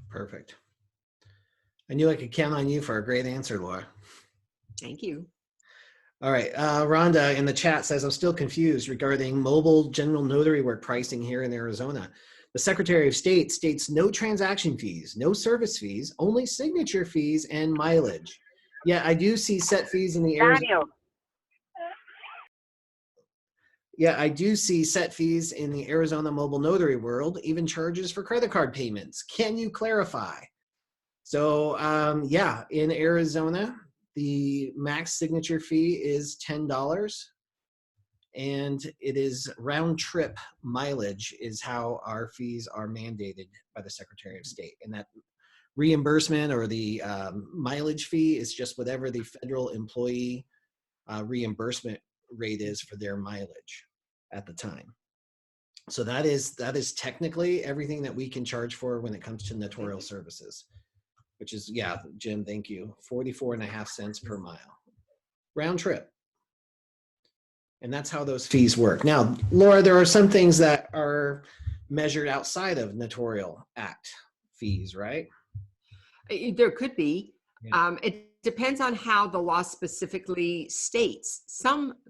Perfect. I knew I could count on you for a great answer, Laura. Thank you. All right. Rhonda in the chat says, I'm still confused regarding mobile general notary work pricing here in Arizona. The Secretary of State states no transaction fees, no service fees, only signature fees and mileage. Yeah, I do see set fees in the Arizona. Yeah, I do see set fees in the Arizona mobile notary world, even charges for credit card payments. Can you clarify? So yeah, in Arizona, the max signature fee is $10, and it is round trip mileage is how our fees are mandated by the Secretary of State. And that reimbursement or the mileage fee is just whatever the federal employee reimbursement rate is for their mileage at the time. So that is technically everything that we can charge for when it comes to notarial services, which is, yeah, Jim, thank you, 44.5 cents per mile, round trip. And that's how those fees work. Now, Laura, there are some things that are measured outside of Notarial Act fees, right? There could be. Yeah. It depends on how the law specifically states.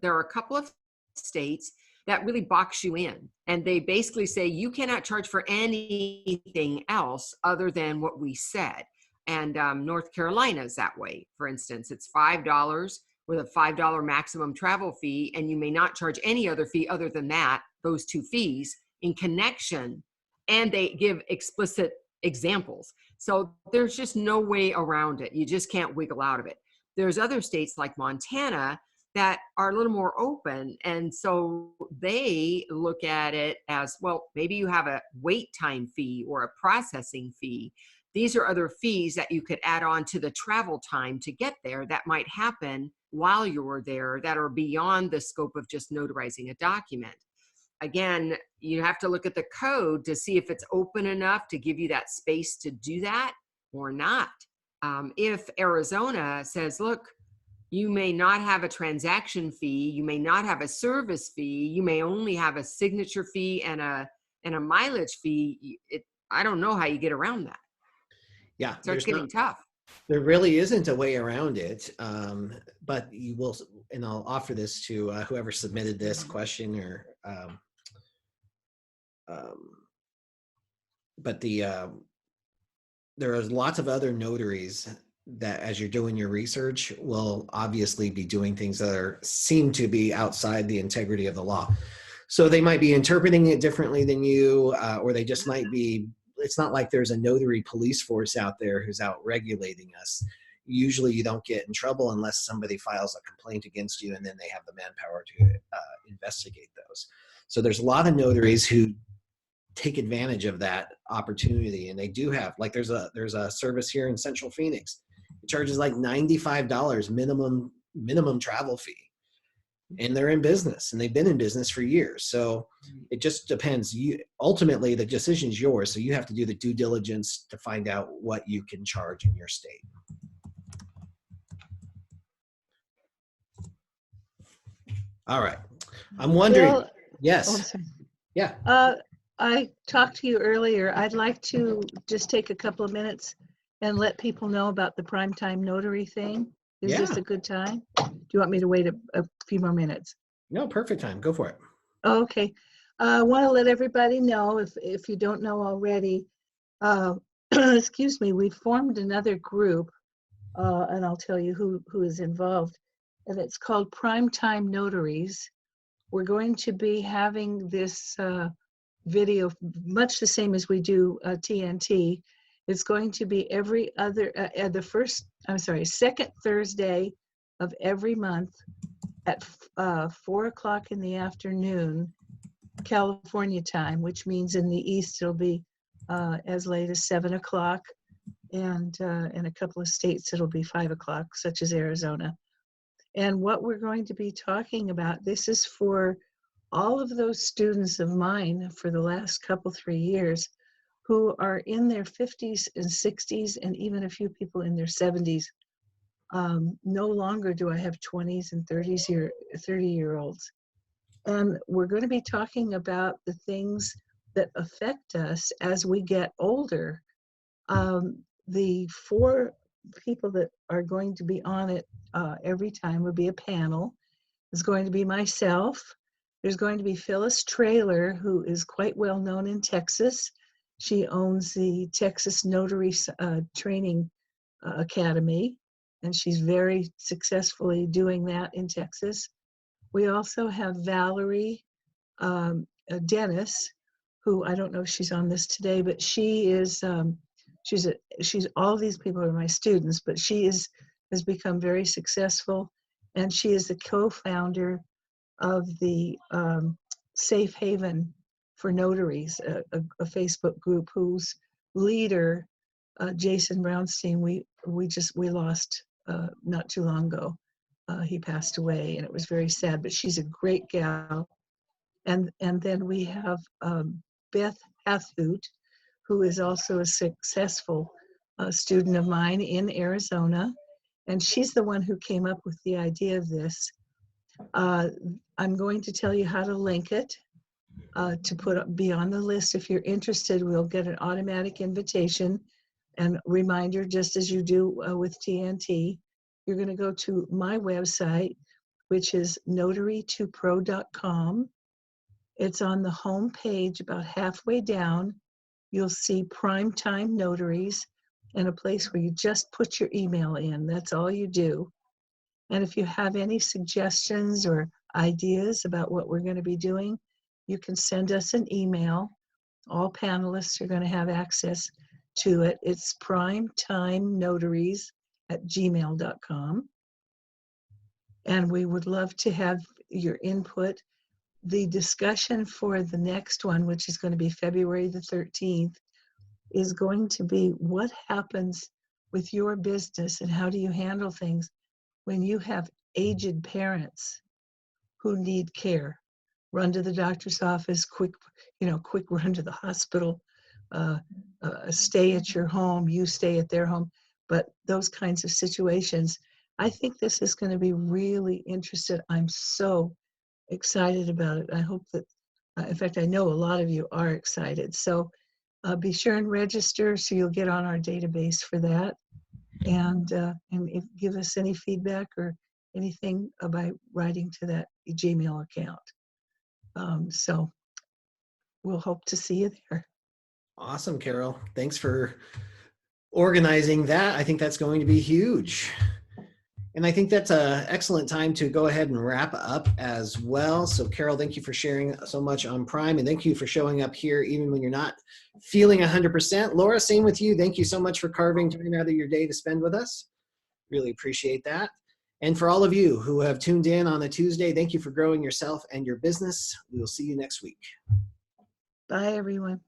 There are a couple of states that really box you in, and they basically say you cannot charge for anything else other than what we said. And North Carolina is that way. For instance, it's $5 with a $5 maximum travel fee, and you may not charge any other fee other than that, those two fees in connection, and they give explicit examples. So there's just no way around it. You just can't wiggle out of it. There's other states like Montana that are a little more open, and so they look at it as, well, maybe you have a wait time fee or a processing fee. These are other fees that you could add on to the travel time to get there that might happen while you're there that are beyond the scope of just notarizing a document. Again, you have to look at the code to see if it's open enough to give you that space to do that or not. If Arizona says, look, you may not have a transaction fee, you may not have a service fee, you may only have a signature fee and a mileage fee, I don't know how you get around that. Yeah, So it's getting tough. There really isn't a way around it, but you will, and I'll offer this to whoever submitted this question, or but there are lots of other notaries that, as you're doing your research, will obviously be doing things that seem to be outside the integrity of the law. So they might be interpreting it differently than you, or they just might be. It's not like there's a notary police force out there who's out regulating us. Usually you don't get in trouble unless somebody files a complaint against you, and then they have the manpower to investigate those. So there's a lot of notaries who take advantage of that opportunity, and they do have, like, there's a service here in Central Phoenix. It charges like $95 minimum travel fee. And they're in business, and they've been in business for years. So it just depends. Ultimately, the decision's yours. So you have to do the due diligence to find out what you can charge in your state. All right. I'm wondering. Bill, Yes. oh, sorry. Yeah. I talked to you earlier. I'd like to just take a couple of minutes and let people know about the primetime notary thing. Is this Yeah. a good time? Do you want me to wait a few more minutes? No, perfect time. Go for it. Okay. I want to let everybody know, if you don't know already, excuse me, we formed another group, and I'll tell you who is involved, and it's called Primetime Notaries. We're going to be having this video much the same as we do TNT. It's going to be every other, second Thursday of every month at 4 o'clock in the afternoon, California time, which means in the East it'll be as late as 7 o'clock, and in a couple of states it'll be 5 o'clock, such as Arizona. And what we're going to be talking about, this is for all of those students of mine for the last couple, 3 years, who are in their 50s and 60s, and even a few people in their 70s. No longer do I have 20s and 30-year-olds. And we're going to be talking about the things that affect us as we get older. The 4 people that are going to be on it every time will be a panel. There's going to be myself. There's going to be Phyllis Traylor, who is quite well known in Texas. She owns the Texas Notary Training Academy, and she's very successfully doing that in Texas. We also have Valerie Dennis, who I don't know if she's on this today, but she is, she's all these people are my students, but she has become very successful, and she is the co-founder of the Safe Haven for Notaries, a Facebook group whose leader, Jason Brownstein, we lost not too long ago. He passed away, and it was very sad, but she's a great gal. And then we have Beth Hathhoot, who is also a successful student of mine in Arizona, and she's the one who came up with the idea of this. I'm going to tell you how to link it to be on the list. If you're interested, we'll get an automatic invitation and reminder, just as you do with TNT. You're going to go to my website, which is notary2pro.com. It's on the home page, about halfway down. You'll see Primetime Notaries and a place where you just put your email in. That's all you do. And if you have any suggestions or ideas about what we're going to be doing, you can send us an email. All panelists are going to have access to it. It's primetimenotaries@gmail.com. And we would love to have your input. The discussion for the next one, which is going to be February the 13th, is going to be what happens with your business and how do you handle things when you have aged parents who need care. Run to the doctor's office, quick run to the hospital, stay at your home, you stay at their home. But those kinds of situations, I think this is going to be really interesting. I'm so excited about it. I hope that, in fact, I know a lot of you are excited. So be sure and register so you'll get on our database for that. And give us any feedback or anything by writing to that Gmail account. So we'll hope to see you there. Awesome, Carol. Thanks for organizing that. I think that's going to be huge. And I think that's an excellent time to go ahead and wrap up as well. So Carol, thank you for sharing so much on Prime, and thank you for showing up here even when you're not feeling 100%. Laura, same with you. Thank you so much for carving time out of your day to spend with us. Really appreciate that. And for all of you who have tuned in on a Tuesday, thank you for growing yourself and your business. We will see you next week. Bye, everyone.